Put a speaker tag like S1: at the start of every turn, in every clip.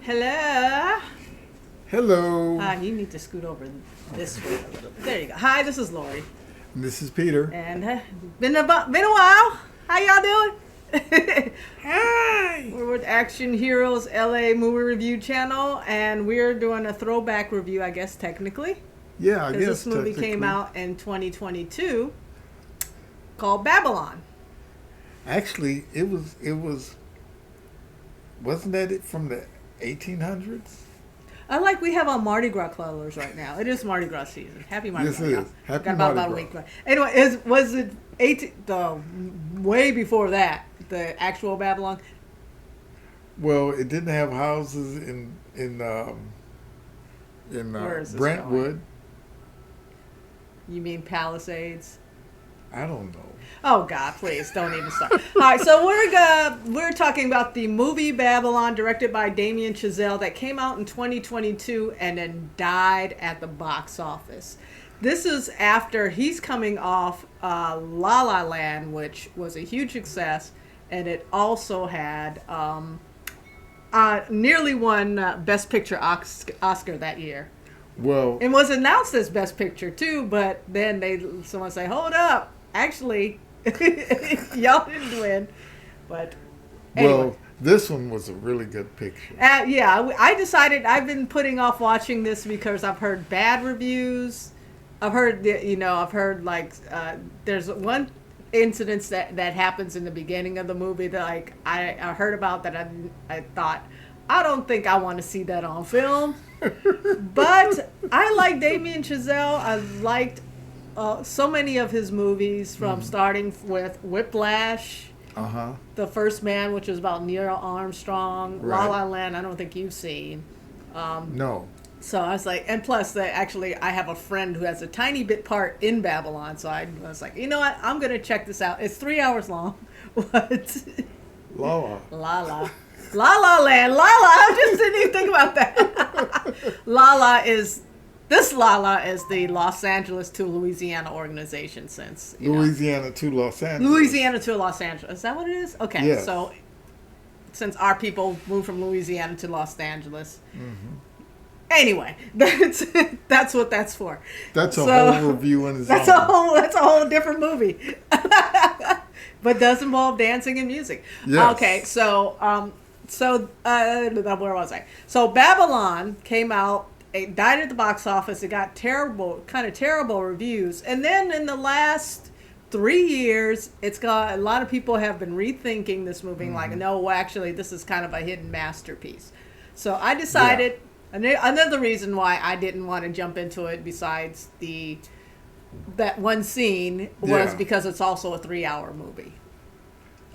S1: Hello.
S2: Hello.
S1: You need to scoot over this way a little bit. There you go. Hi, this is Lori.
S2: And this is Peter.
S1: And been a while. How y'all doing?
S2: Hi.
S1: We're with Action Heroes LA Movie Review Channel, and we're doing a throwback review, I guess, technically.
S2: Yeah, I guess
S1: this movie came out in 2022 called Babylon.
S2: Actually, it was wasn't that it from the 1800s?
S1: We have our Mardi Gras colors right now. It is Mardi Gras season. Happy Mardi Gras.
S2: Yes, it is. Happy
S1: Got
S2: Mardi
S1: about a
S2: Gras.
S1: week left. Anyway, was it way before that, the actual Babylon?
S2: Well, it didn't have houses in
S1: Where is this
S2: Brentwood.
S1: going? You mean Palisades?
S2: I don't know.
S1: Oh God, please don't even start. All right, so we're talking about the movie Babylon, directed by Damien Chazelle, that came out in 2022 and then died at the box office. This is after he's coming off La La Land, which was a huge success, and it also had nearly won Best Picture Oscar that year.
S2: Well,
S1: It was announced as Best Picture too, but then someone say, "Hold up, actually, y'all didn't win." But anyway.
S2: well, this one was a really good picture.
S1: I decided I've been putting off watching this because I've heard bad reviews. I've heard there's one incident that happens in the beginning of the movie that I heard about that I thought, I don't think I want to see that on film. But I like Damien Chazelle. I liked so many of his movies, from starting with Whiplash, The First Man, which is about Neil Armstrong,
S2: Right.
S1: La La Land, I don't think you've seen.
S2: No.
S1: So I was like, and plus, I have a friend who has a tiny bit part in Babylon, so I was like, you know what, I'm going to check this out. It's 3 hours long. What?
S2: Law.
S1: La La. La La Land. La La. I just didn't even think about that. Lala is the Los Angeles to Louisiana organization since.
S2: Louisiana to Los Angeles.
S1: Louisiana to Los Angeles. Is that what it is? Okay.
S2: Yes.
S1: So since our people moved from Louisiana to Los Angeles. Mm-hmm. Anyway, that's what that's for.
S2: That's a whole review in its
S1: That's a whole different movie. But does involve dancing and music.
S2: Yes.
S1: Okay, so where was I? So Babylon came out. It died at the box office. It got terrible reviews, and then in the last 3 years, it's got a lot of people have been rethinking this movie. Like, no, actually, this is kind of a hidden masterpiece. So I decided.
S2: Yeah.
S1: Another reason why I didn't want to jump into it, besides that one scene, was because it's also a 3-hour movie.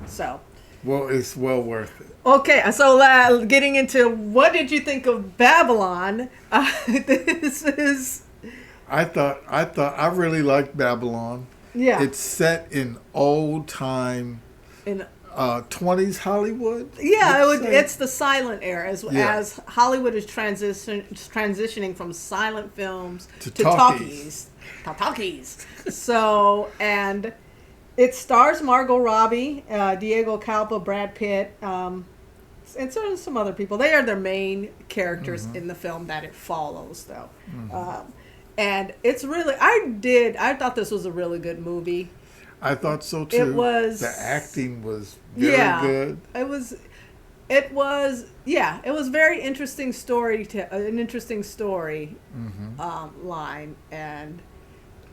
S1: So.
S2: Well, it's well worth it.
S1: Okay, so getting into what did you think of Babylon? This is.
S2: I really liked Babylon.
S1: Yeah.
S2: It's set in old time.
S1: In
S2: 20s Hollywood.
S1: Yeah, it's the silent era as Hollywood is transitioning from silent films to talkies. So, and it stars Margot Robbie, Diego Calpa, Brad Pitt, and so some other people. They are their main characters in the film that it follows, though. And it's really, I thought this was a really good movie.
S2: I thought so too.
S1: It was,
S2: the acting was very good.
S1: It was very interesting story line, and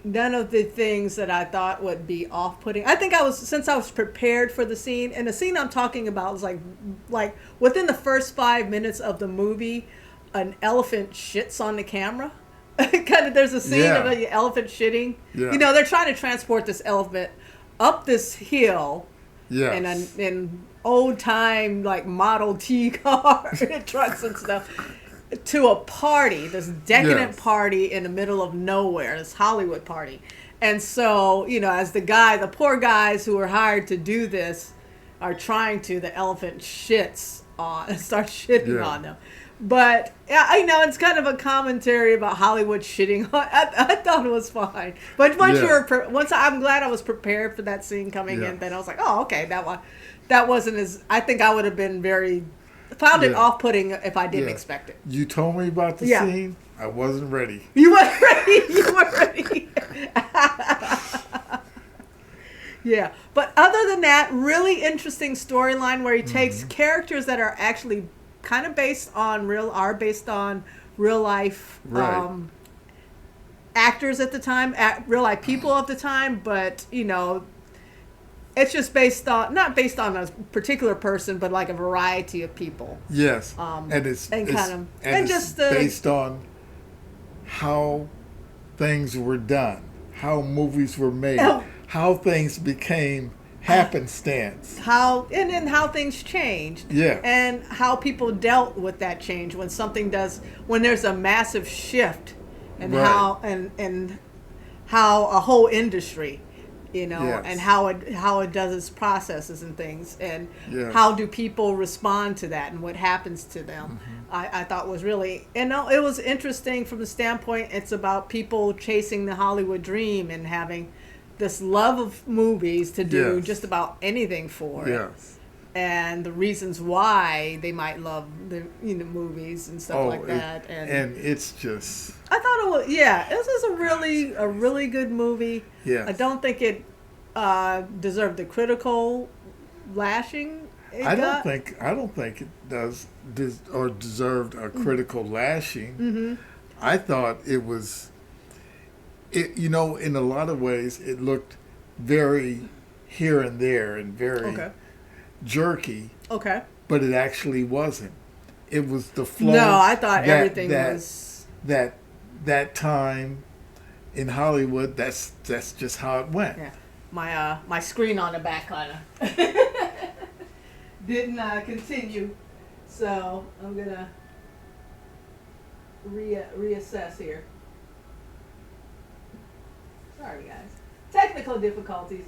S1: none of the things that I thought would be off-putting. I think since I was prepared for the scene, and the scene I'm talking about is like within the first 5 minutes of the movie, an elephant shits on the camera. There's a scene of an elephant shitting.
S2: Yeah.
S1: They're trying to transport this elephant up this hill in an old time Model T car and trucks and stuff to a party, this decadent party in the middle of nowhere, this Hollywood party. And so, as the poor guys who were hired to do this are trying to, the elephant starts shitting on them. But I know it's kind of a commentary about Hollywood shitting. I thought it was fine, but once I'm glad I was prepared for that scene coming in. Then I was like, oh, okay, that wasn't as. I think I would have been very found it off-putting if I didn't expect it.
S2: You told me about the scene. I wasn't ready.
S1: You weren't ready. You weren't ready. Yeah, but other than that, really interesting storyline where he takes characters that are actually kind of based on real life actors at the time, real life people of the time, but it's just not based on a particular person, but like a variety of people.
S2: Yes, and it's based on how things were done, how movies were made, how things became happenstance,
S1: how things changed, and how people dealt with that change when there's a massive shift, and how a whole industry, and how it does its processes and things, and how do people respond to that, and what happens to them. I thought was really, it was interesting from the standpoint it's about people chasing the Hollywood dream and having this love of movies to do just about anything for it, and the reasons why they might love the movies and stuff like that,
S2: and it's just,
S1: I thought it was this is a really good movie. I don't think it deserved the critical lashing
S2: I don't think it does or deserved a critical lashing. I thought it was. In a lot of ways, it looked very here and there and very jerky. Okay. But it actually wasn't. It was the flow.
S1: No, I thought everything was
S2: that time in Hollywood. That's just how it went.
S1: Yeah. My screen on the back kind of didn't continue, so I'm gonna reassess here. Sorry, guys. Technical difficulties.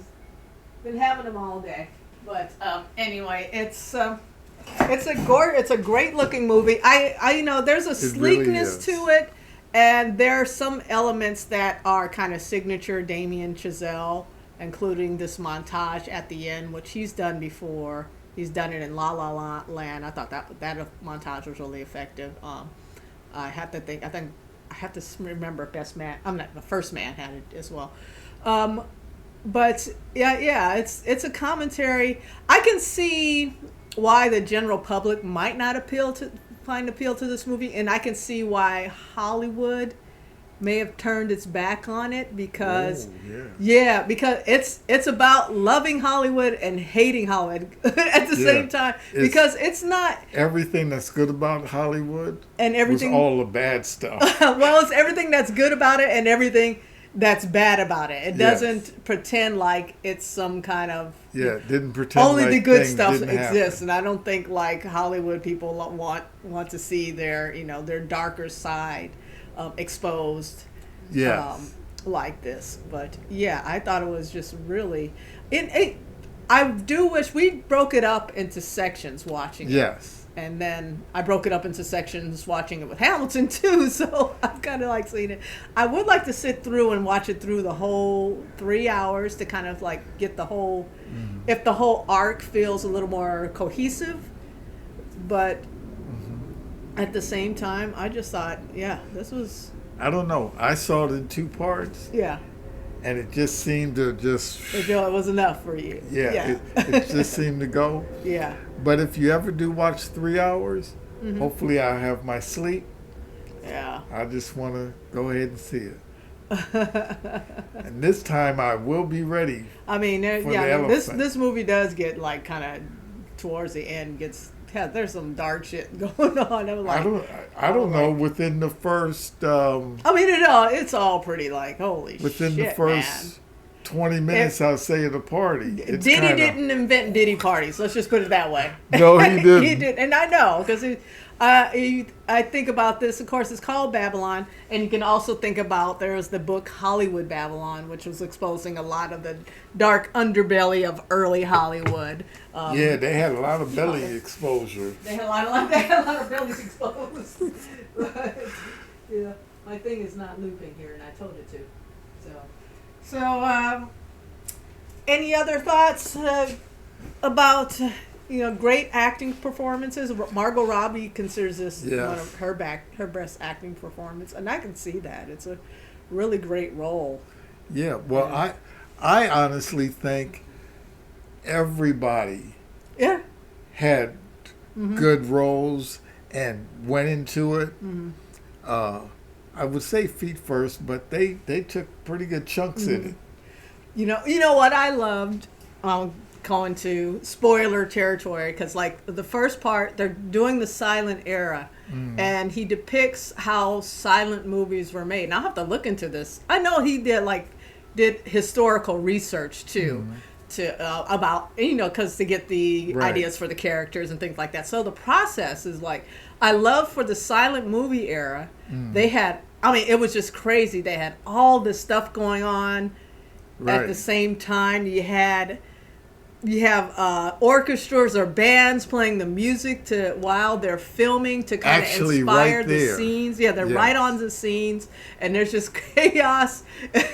S1: Been having them all day. But anyway, it's a great looking movie. There's a sleekness to it, and there are some elements that are kind of signature Damien Chazelle, including this montage at the end, which he's done before. He's done it in La La Land. I thought that montage was really effective. I have to think. I have to remember Best Man. I'm not the First Man had it as well, but it's a commentary. I can see why the general public might not find appeal to this movie, and I can see why Hollywood may have turned its back on it because because it's about loving Hollywood and hating Hollywood at the same time, because it's not
S2: everything that's good about Hollywood
S1: and everything
S2: was all the bad stuff.
S1: Well, it's everything that's good about it and everything that's bad about it. It doesn't pretend like it's some kind of
S2: it didn't pretend
S1: only
S2: like
S1: the good stuff
S2: exists,
S1: and I don't think like Hollywood people want to see their their darker side exposed like this. But I thought it was just really I do wish we broke it up into sections watching it. And then I broke it up into sections watching it with Hamilton too, so I've kind of like seen it. I would like to sit through and watch it through the whole 3 hours to kind of like get the whole if the whole arc feels a little more cohesive. But at the same time, I just thought this was,
S2: I don't know. I saw it in 2 parts. And it just seemed to
S1: it was enough for you.
S2: It just seemed to go. But if you ever do watch 3 hours, hopefully I'll have my sleep. I just want to go ahead and see it. And this time I will be ready.
S1: I mean, this movie does get like kind of towards the end there's some dark shit going on.
S2: I don't know. Within the first,
S1: it's all pretty like holy shit.
S2: Within the first 20 minutes, I'll say at a party.
S1: Diddy didn't invent Diddy parties. Let's just put it that way.
S2: No, he didn't.
S1: He did, and I know because I think about this. Of course, it's called Babylon, and you can also think about there's the book Hollywood Babylon, which was exposing a lot of the dark underbelly of early Hollywood.
S2: They had a lot of belly exposure.
S1: They had a lot of bellies exposed. My thing is not looping here, and I told it to. So any other thoughts about great acting performances. Margot Robbie considers this
S2: Yes.
S1: one of her best acting performance, and I can see that. It's a really great role.
S2: Yeah. Well, I honestly think everybody
S1: Yeah.
S2: had good roles and went into it. I would say feet first, but they took pretty good chunks in it.
S1: You know what I loved? Going to spoiler territory, because like the first part, they're doing the silent era, and he depicts how silent movies were made. And I'll have to look into this. I know he did historical research too. About because to get the ideas for the characters and things like that. So the process is like, I love for the silent movie era, they had, it was just crazy. They had all this stuff going on at the same time. You have orchestras or bands playing the music while they're filming to kind of inspire the scenes. Yeah, they're right on the scenes, and there's just chaos,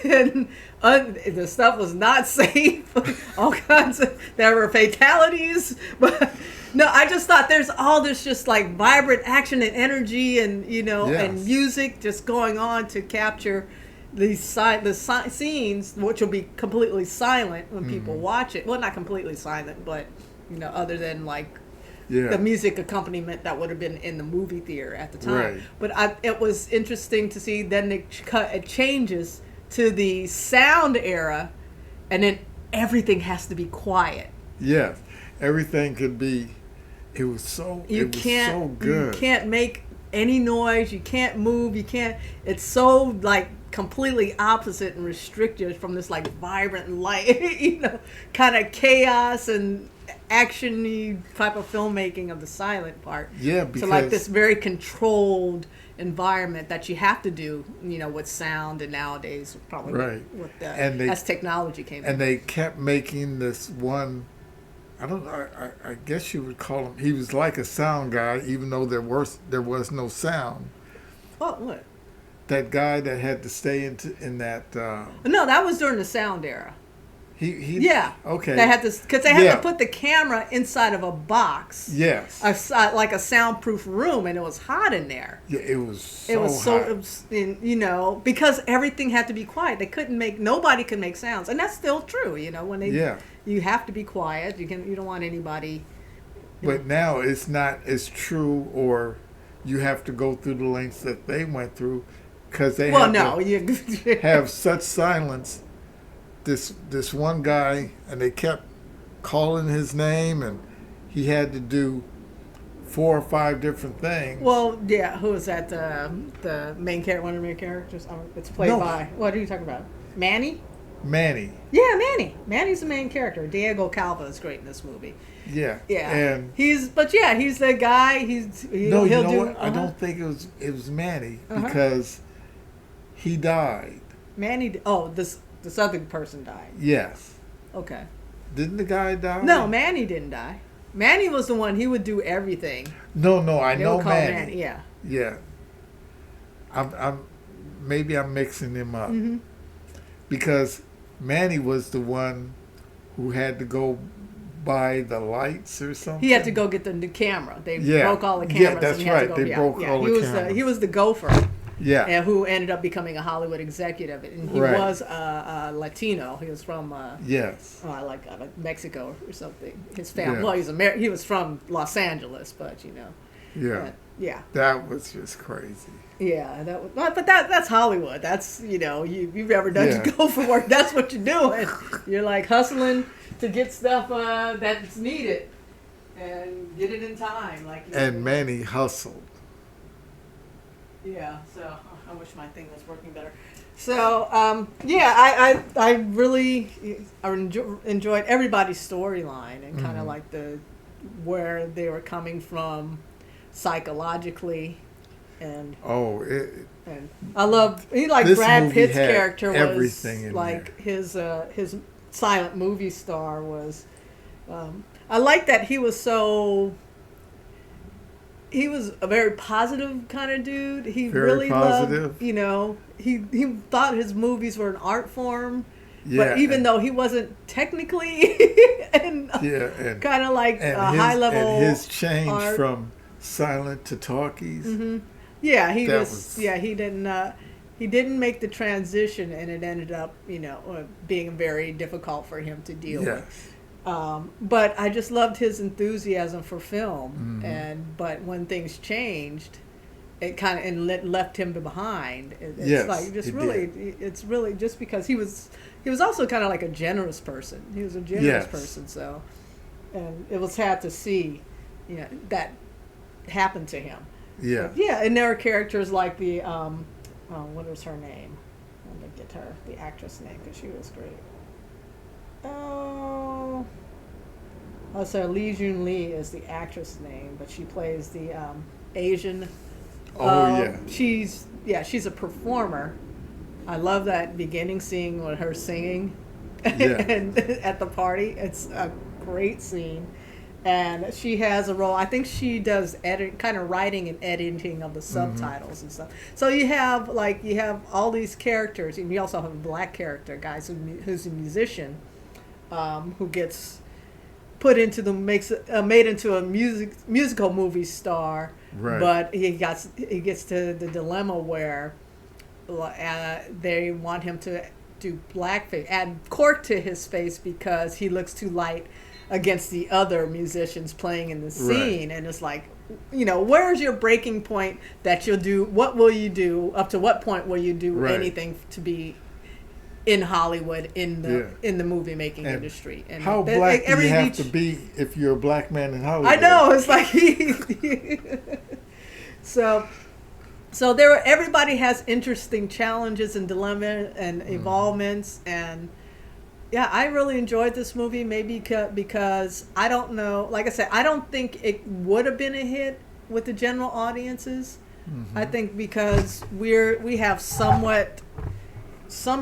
S1: and the stuff was not safe. All kinds there were fatalities, but no, I just thought there's all this just like vibrant action and energy, and and music just going on to capture the scenes, which will be completely silent when people watch it. Well, not completely silent, but other than like the music accompaniment that would have been in the movie theater at the time. But it was interesting to see. Then it changes to the sound era, and then everything has to be quiet.
S2: Yeah, everything could be. It was so good.
S1: You can't make any noise. You can't move. You can't. It's so like completely opposite and restricted from this like vibrant light, kind of chaos and action-y type of filmmaking of the silent part.
S2: Yeah, because
S1: so like this very controlled environment that you have to do, with sound, and nowadays probably as technology came in.
S2: And they kept making this one. I guess you would call him. He was like a sound guy, even though there was no sound.
S1: What?
S2: That guy that had to stay in that.
S1: No, that was during the sound era.
S2: He okay.
S1: They had to put the camera inside of a box.
S2: Yes.
S1: Like a soundproof room, and it was hot in there.
S2: Yeah, it was
S1: hot. Because everything had to be quiet. Nobody could make sounds, and that's still true. When you have to be quiet. You don't want anybody.
S2: But now it's not as true, or you have to go through the lengths that they went through, because they have such silence. This one guy, and they kept calling his name, and he had to do 4 or 5 different things.
S1: Well, yeah, who is that? The main character, one of the main characters. It's played by. What are you talking about? Manny. Yeah, Manny. Manny's the main character. Diego Calva is great in this movie.
S2: Yeah.
S1: And he's the guy.
S2: I don't think it was Manny because he died.
S1: Manny. This other person died.
S2: Yes.
S1: Okay.
S2: Didn't the guy die?
S1: No, Manny didn't die. Manny was the one. He would do everything.
S2: No, I know Manny.
S1: Yeah.
S2: Yeah. Maybe I'm mixing him up because Manny was the one who had to go buy the lights or something.
S1: He had to go get the camera. They broke all the cameras.
S2: Yeah, that's right. They broke all the cameras.
S1: He was the gopher.
S2: Yeah.
S1: And who ended up becoming a Hollywood executive. And he was Latino. He was from like Mexico or something. His family. Yeah. Well, he was from Los Angeles, but
S2: Yeah.
S1: Yeah.
S2: That was just crazy.
S1: Yeah, but that's Hollywood. That's you've ever done gopher work. That's what you're doing. You're like hustling to get stuff that's needed and get it in time.
S2: And Manny hustled.
S1: Yeah, so I wish my thing was working better. So I really enjoyed everybody's storyline and kind of like where they were coming from psychologically, and I love Brad Pitt's character was like his silent movie star was. I like that he was a very positive kind of dude. He
S2: very
S1: really
S2: positive.
S1: loved, he thought his movies were an art form, But even though he wasn't technically kind of like a high level,
S2: and his change art. From silent to talkies.
S1: Mm-hmm. Yeah, he was. Yeah, he didn't. He didn't make the transition, and it ended up, being very difficult for him to deal with. But I just loved his enthusiasm for film, but when things changed, it kind of left him behind. It's really just because he was also kind of like a generous person. He was a generous person, so, and it was sad to see, that happen to him.
S2: Yeah.
S1: But and there are characters like the what was her name? Let me get her the actress name because she was great. So Lee Jun Lee is the actress name, but she plays the Asian. She's a performer. I love that beginning scene with her singing, and at the party. It's a great scene, and she has a role. I think she does kind of writing and editing of the subtitles and stuff. So you have all these characters, and you also have a black character, who's a musician, who gets put into made into a musical movie star.
S2: Right.
S1: But he gets to the dilemma where they want him to do blackface, add cork to his face because he looks too light against the other musicians playing in the scene. Right. And it's like, where's your breaking point that you'll do? What will you do? Up to what point will you do anything to be in Hollywood in the movie making industry? And
S2: how black do you have to be if you're a black man in Hollywood?
S1: I know, it's like so everybody has interesting challenges and dilemmas and evolvements, and I really enjoyed this movie. Maybe because I don't know, like I said, I don't think it would have been a hit with the general audiences. I think because we have some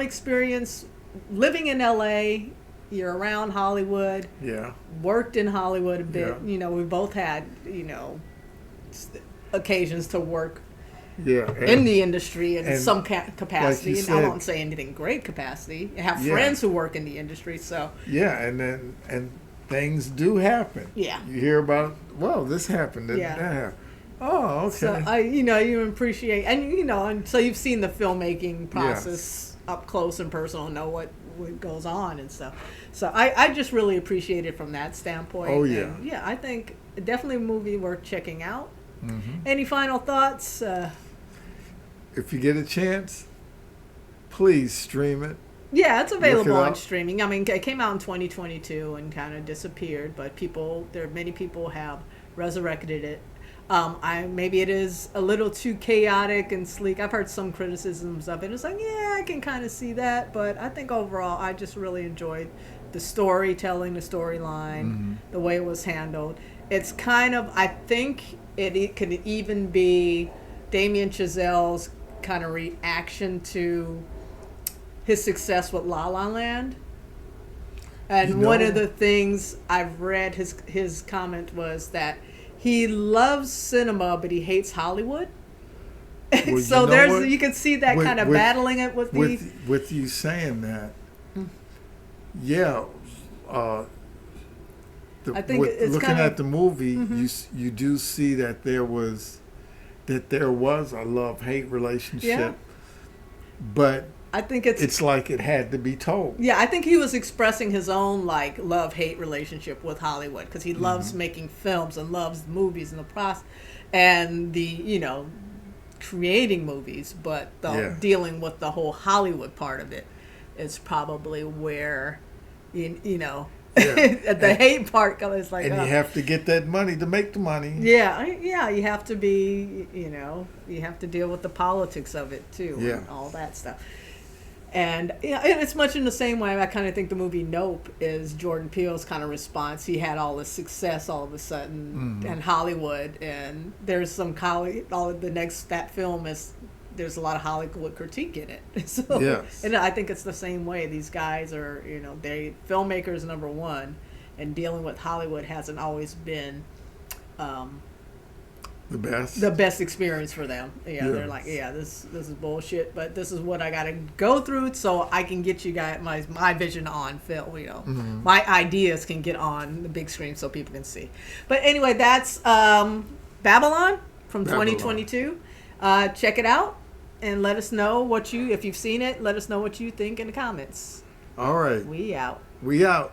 S1: experience living in LA, you're around Hollywood, worked in Hollywood a bit, we both had, occasions to work in the industry in some capacity. Like I won't say anything great capacity. I have friends who work in the industry, so.
S2: Yeah, and things do happen.
S1: Yeah.
S2: You hear about, this happened, that happened. Oh, okay.
S1: So you appreciate, and so you've seen the filmmaking process up close and personal, and know what goes on and stuff. So I just really appreciate it from that standpoint.
S2: Oh yeah.
S1: And I think definitely a movie worth checking out. Any final thoughts?
S2: If you get a chance, please stream it.
S1: Yeah, it's available on streaming. I mean, it came out in 2022 and kind of disappeared, but many people have resurrected it. Maybe it is a little too chaotic and sleek. I've heard some criticisms of it. It's like, I can kind of see that, but I think overall, I just really enjoyed the storytelling, the storyline, the way it was handled. It's kind of, I think it could even be Damien Chazelle's kind of reaction to his success with La La Land. And one of the things I've read, his comment was that he loves cinema, but he hates Hollywood. Well, so you can see that kind of battling it with
S2: you saying that. I think it's looking at the movie, you do see that there was a love-hate relationship, but
S1: I think
S2: it's like it had to be told.
S1: Yeah, I think he was expressing his own love-hate relationship with Hollywood because he loves making films and loves movies and the process and the creating movies, but dealing with the whole Hollywood part of it is probably where the hate part is like,
S2: and you have to get that money to make the money.
S1: Yeah, you have to be, you have to deal with the politics of it too, and all that stuff. And it's much in the same way I kind of think the movie Nope is Jordan Peele's kind of response. He had all this success all of a sudden in Hollywood, and there's some that film is. There's a lot of Hollywood critique in it. So, and I think it's the same way. These guys are, they filmmakers number one, and dealing with Hollywood hasn't always been the best experience for them. Yeah, yes. They're like, yeah, this is bullshit, but this is what I got to go through so I can get you guys my vision on film. You know, my ideas can get on the big screen so people can see. But anyway, that's Babylon from 2022. Check it out and let us know if you've seen it. Let us know what you think in the comments.
S2: All right,
S1: we out.
S2: We out.